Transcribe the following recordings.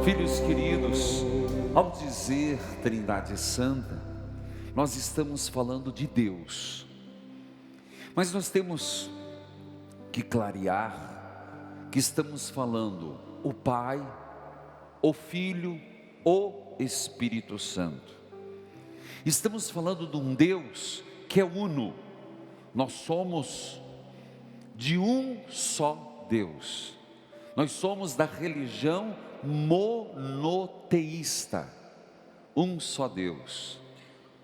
Filhos queridos, ao dizer Trindade Santa, nós estamos falando de Deus, mas nós temos que clarear que estamos falando o Pai, o Filho, o Espírito Santo. Estamos falando de um Deus que é uno. Nós somos de um só Deus. Nós somos da religião monoteísta, um só Deus.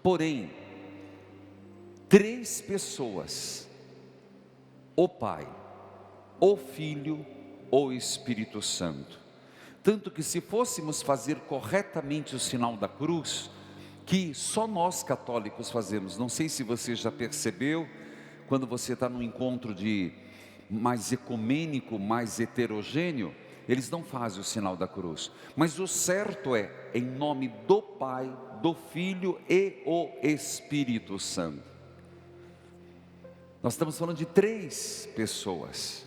Porém, três pessoas: o Pai, o Filho, o Espírito Santo. Tanto que se fôssemos fazer corretamente o sinal da cruz, que só nós católicos fazemos, não sei se você já percebeu, quando você está num encontro mais ecumênico, mais heterogêneo, eles não fazem o sinal da cruz, mas o certo é, em nome do Pai, do Filho e o Espírito Santo. Nós estamos falando de três pessoas.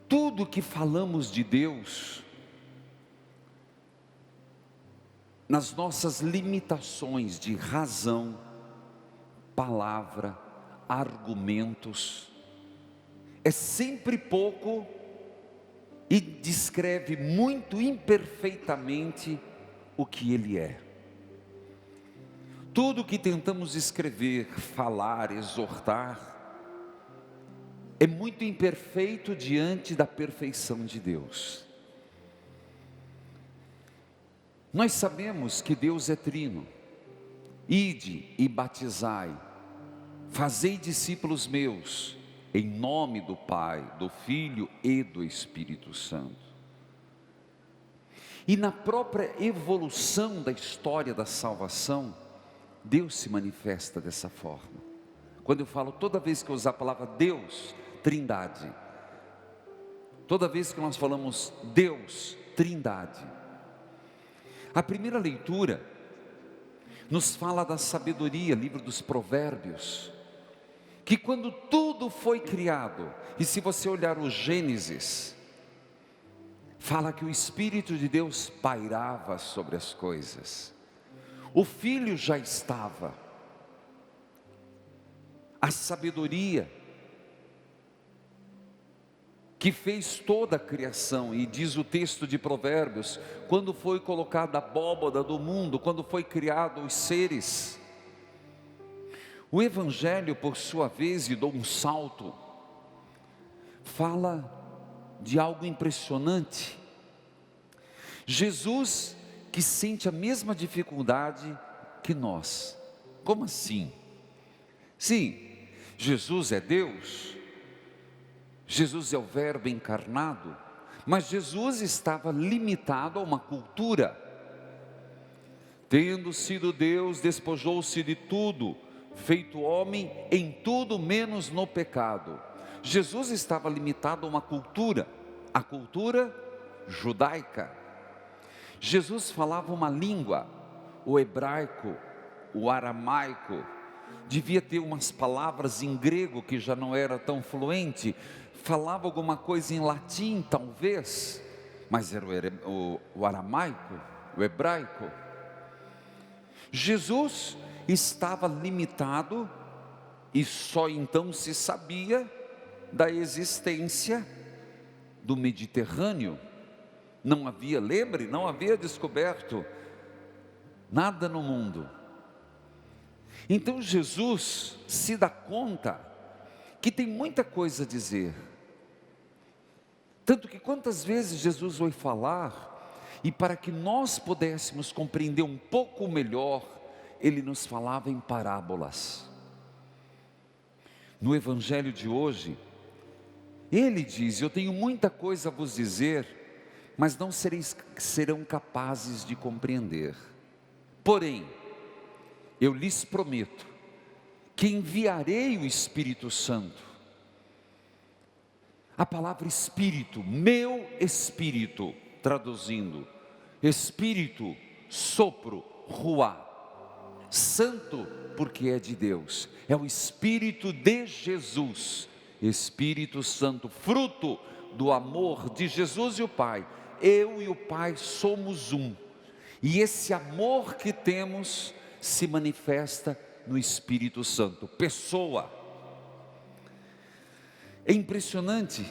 Tudo que falamos de Deus, nas nossas limitações de razão, palavra, argumentos, é sempre pouco e descreve muito imperfeitamente o que Ele é. Tudo que tentamos escrever, falar, exortar, é muito imperfeito diante da perfeição de Deus. Nós sabemos que Deus é trino. Ide e batizai, fazei discípulos meus, em nome do Pai, do Filho e do Espírito Santo. E na própria evolução da história da salvação, Deus se manifesta dessa forma. Quando eu falo, toda vez que eu usar a palavra Deus, Trindade. Toda vez que nós falamos Deus, Trindade. A primeira leitura nos fala da sabedoria, livro dos Provérbios, que quando tudo foi criado, e se você olhar o Gênesis, fala que o Espírito de Deus pairava sobre as coisas, o Filho já estava, a sabedoria, que fez toda a criação, e diz o texto de Provérbios, quando foi colocada a abóbada do mundo, quando foi criado os seres. O Evangelho, por sua vez, e dou um salto, fala de algo impressionante. Jesus, que sente a mesma dificuldade que nós. Como assim? Sim, Jesus é Deus, Jesus é o Verbo encarnado, mas Jesus estava limitado a uma cultura. Tendo sido Deus, despojou-se de tudo, feito homem em tudo menos no pecado. Jesus estava limitado a uma cultura, a cultura judaica. Jesus falava uma língua, o hebraico, o aramaico, devia ter umas palavras em grego que já não era tão fluente, falava alguma coisa em latim talvez, mas era o aramaico, o hebraico. Jesus estava limitado e só então se sabia da existência do Mediterrâneo. Não havia, lembre, não havia descoberto nada no mundo. Então Jesus se dá conta que tem muita coisa a dizer. Tanto que quantas vezes Jesus foi falar, e para que nós pudéssemos compreender um pouco melhor, Ele nos falava em parábolas. No Evangelho de hoje, Ele diz: eu tenho muita coisa a vos dizer, mas não serão capazes de compreender. Porém, eu lhes prometo que enviarei o Espírito Santo. A palavra Espírito, meu Espírito, traduzindo, Espírito, sopro, ruá, Santo, porque é de Deus, é o Espírito de Jesus, Espírito Santo, fruto do amor de Jesus e o Pai. Eu e o Pai somos um. E esse amor que temos se manifesta no Espírito Santo, pessoa. É impressionante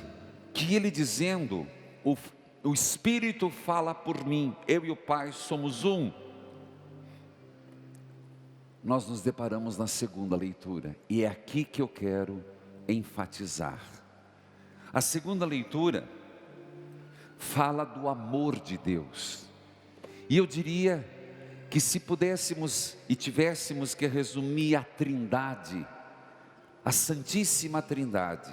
que ele dizendo, o Espírito fala por mim, eu e o Pai somos um. Nós nos deparamos na segunda leitura, e é aqui que eu quero enfatizar. A segunda leitura fala do amor de Deus, e eu diria que se pudéssemos e tivéssemos que resumir a Trindade, a Santíssima Trindade,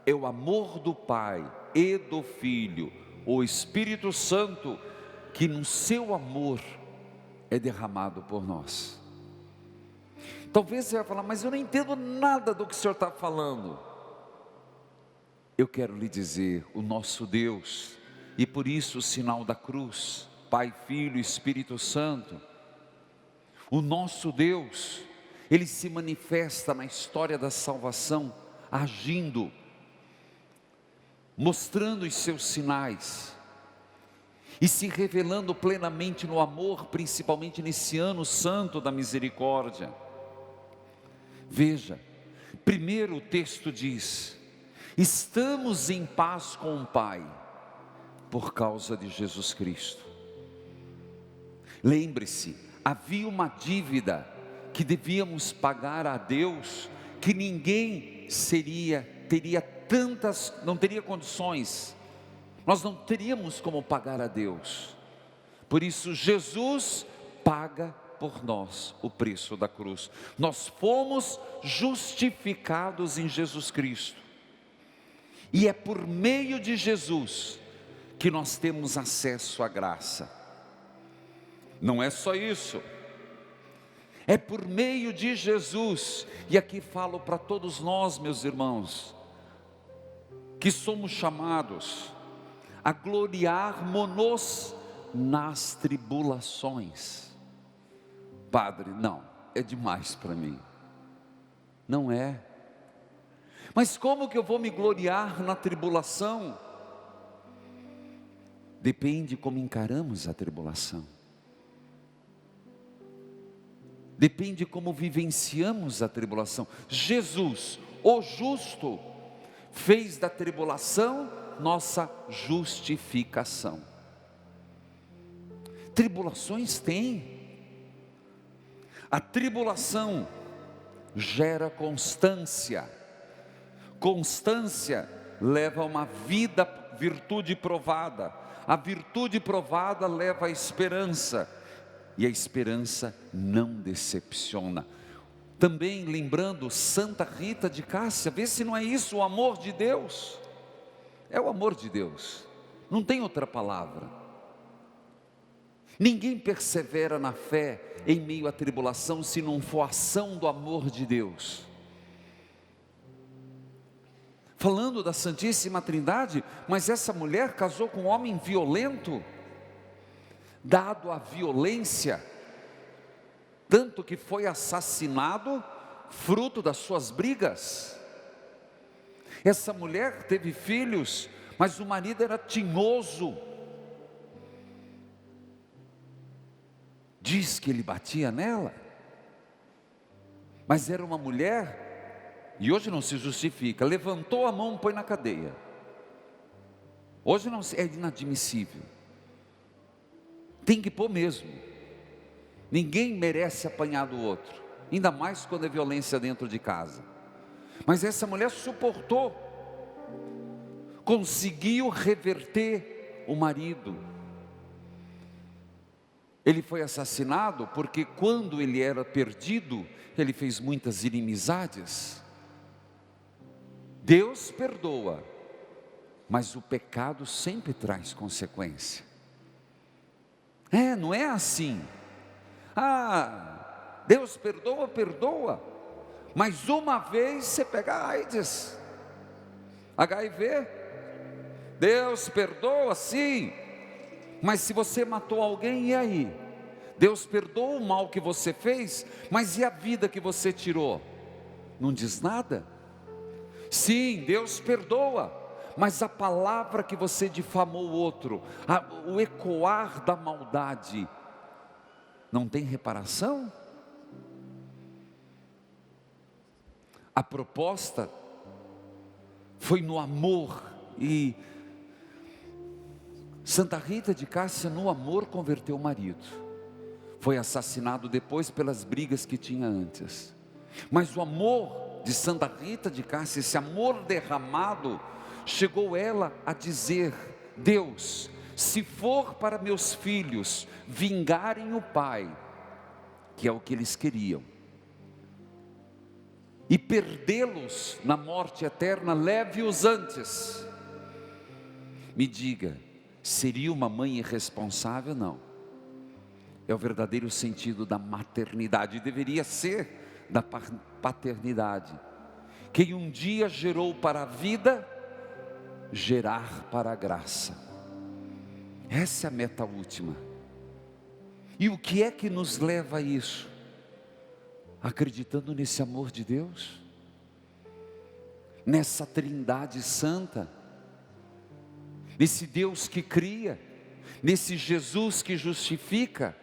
é o amor do Pai e do Filho, o Espírito Santo, que no seu amor é derramado por nós. Talvez você vai falar, mas eu não entendo nada do que o senhor está falando. Eu quero lhe dizer, o nosso Deus, e por isso o sinal da cruz, Pai, Filho e Espírito Santo, o nosso Deus, Ele se manifesta na história da salvação, agindo, mostrando os seus sinais, e se revelando plenamente no amor, principalmente nesse ano santo da misericórdia. Veja, primeiro o texto diz, estamos em paz com o Pai, por causa de Jesus Cristo. Lembre-se, havia uma dívida que devíamos pagar a Deus, que ninguém não teria condições, nós não teríamos como pagar a Deus. Por isso Jesus paga por nós o preço da cruz. Nós fomos justificados em Jesus Cristo, e é por meio de Jesus que nós temos acesso à graça. Não é só isso, é por meio de Jesus, e aqui falo para todos nós, meus irmãos, que somos chamados a gloriarmos-nos nas tribulações. Padre, não, é demais para mim. Não é. Mas como que eu vou me gloriar na tribulação? Depende como encaramos a tribulação. Depende como vivenciamos a tribulação. Jesus, o justo, fez da tribulação nossa justificação. Tribulações tem. A tribulação gera constância. Constância leva a uma virtude provada. A virtude provada leva à esperança. E a esperança não decepciona. Também lembrando Santa Rita de Cássia, vê se não é isso o amor de Deus. É o amor de Deus, não tem outra palavra. Ninguém persevera na fé em meio à tribulação se não for ação do amor de Deus. Falando da Santíssima Trindade, mas essa mulher casou com um homem violento, dado à violência, tanto que foi assassinado, fruto das suas brigas. Essa mulher teve filhos, mas o marido era tinhoso. Diz que ele batia nela, mas era uma mulher, e hoje não se justifica, levantou a mão, põe na cadeia. Hoje não é inadmissível. Tem que pôr mesmo. Ninguém merece apanhar do outro, ainda mais quando é violência dentro de casa. Mas essa mulher suportou, conseguiu reverter o marido. Ele foi assassinado porque quando ele era perdido, ele fez muitas inimizades. Deus perdoa, mas o pecado sempre traz consequência. Não é assim. Deus perdoa, mas uma vez você pega AIDS, HIV, Deus perdoa sim, mas se você matou alguém, e aí? Deus perdoa o mal que você fez, mas e a vida que você tirou? Não diz nada? Sim, Deus perdoa, mas a palavra que você difamou o outro, o ecoar da maldade, não tem reparação? A proposta foi no amor, e Santa Rita de Cássia, no amor, converteu o marido. Foi assassinado depois pelas brigas que tinha antes. Mas o amor de Santa Rita de Cássia, esse amor derramado, chegou ela a dizer: Deus, se for para meus filhos vingarem o pai, que é o que eles queriam, e perdê-los na morte eterna, leve-os antes. Me diga, seria uma mãe irresponsável? Não. É o verdadeiro sentido da maternidade, deveria ser da paternidade. Quem um dia gerou para a vida, gerar para a graça. Essa é a meta última. E o que é que nos leva a isso? Acreditando nesse amor de Deus, nessa Trindade Santa, nesse Deus que cria, nesse Jesus que justifica,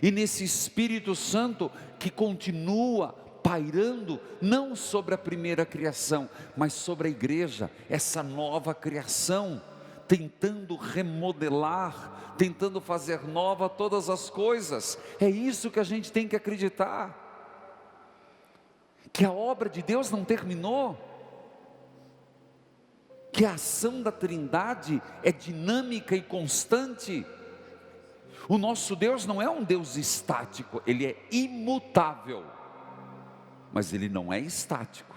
e nesse Espírito Santo que continua pairando, não sobre a primeira criação, mas sobre a igreja, essa nova criação, tentando remodelar, tentando fazer nova todas as coisas. É isso que a gente tem que acreditar, que a obra de Deus não terminou, que a ação da Trindade é dinâmica e constante. O nosso Deus não é um Deus estático, Ele é imutável, mas Ele não é estático.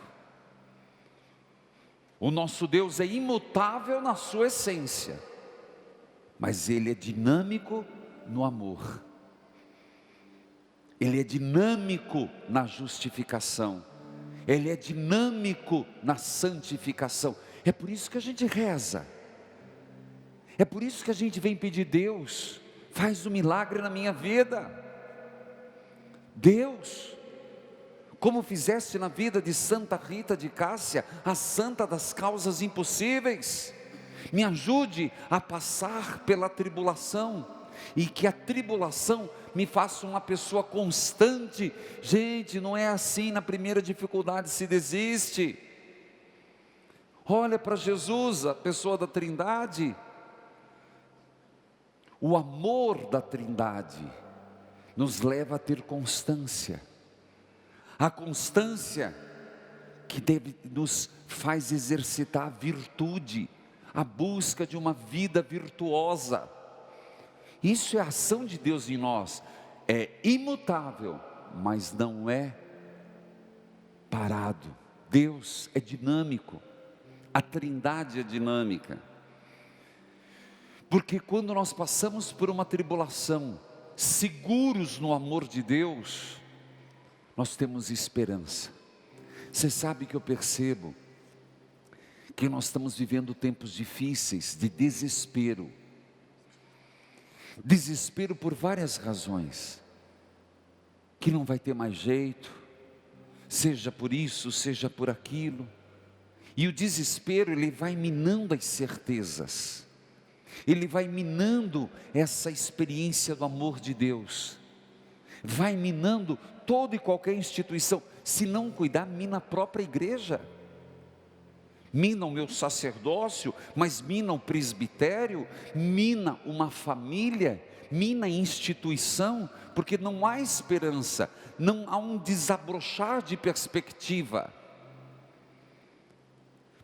O nosso Deus é imutável na sua essência, mas Ele é dinâmico no amor. Ele é dinâmico na justificação, Ele é dinâmico na santificação. É por isso que a gente reza, é por isso que a gente vem pedir: Deus, faz um milagre na minha vida. Deus, como fizeste na vida de Santa Rita de Cássia, a santa das causas impossíveis, me ajude a passar pela tribulação, e que a tribulação me faça uma pessoa constante. Gente, não é assim, na primeira dificuldade se desiste. Olha para Jesus, a pessoa da Trindade. O amor da Trindade nos leva a ter constância. A constância que nos faz exercitar a virtude, a busca de uma vida virtuosa. Isso é a ação de Deus em nós. É imutável, mas não é parado. Deus é dinâmico. A Trindade é dinâmica. Porque quando nós passamos por uma tribulação, seguros no amor de Deus, nós temos esperança. Você sabe que eu percebo que nós estamos vivendo tempos difíceis, de desespero. Desespero por várias razões, que não vai ter mais jeito, seja por isso, seja por aquilo. E o desespero, ele vai minando as certezas, ele vai minando essa experiência do amor de Deus, vai minando toda e qualquer instituição. Se não cuidar, mina a própria igreja, mina o meu sacerdócio, mas mina o presbitério, mina uma família, mina a instituição, porque não há esperança, não há um desabrochar de perspectiva.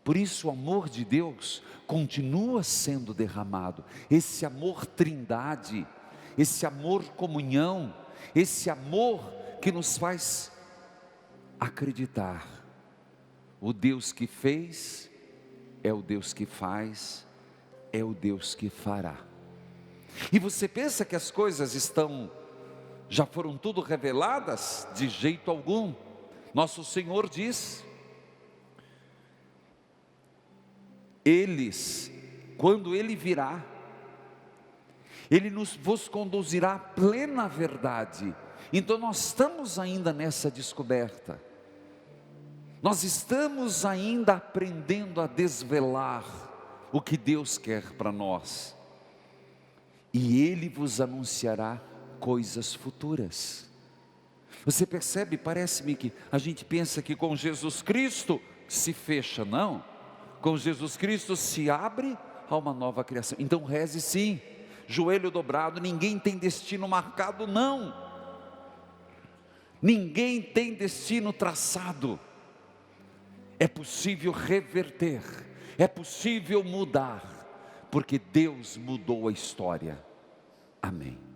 Por isso o amor de Deus continua sendo derramado, esse amor Trindade, esse amor comunhão, esse amor que nos faz acreditar: o Deus que fez é o Deus que faz, é o Deus que fará. E você pensa que as coisas já foram tudo reveladas? De jeito algum. Nosso Senhor diz: quando Ele virá, Ele vos conduzirá à plena verdade. Então nós estamos ainda nessa descoberta, nós estamos ainda aprendendo a desvelar o que Deus quer para nós. E Ele vos anunciará coisas futuras. Você percebe? Parece-me que a gente pensa que com Jesus Cristo se fecha, não. Com Jesus Cristo se abre a uma nova criação. Então reze sim, joelho dobrado. Ninguém tem destino marcado, não. Ninguém tem destino traçado. É possível reverter, é possível mudar, porque Deus mudou a história. Amém.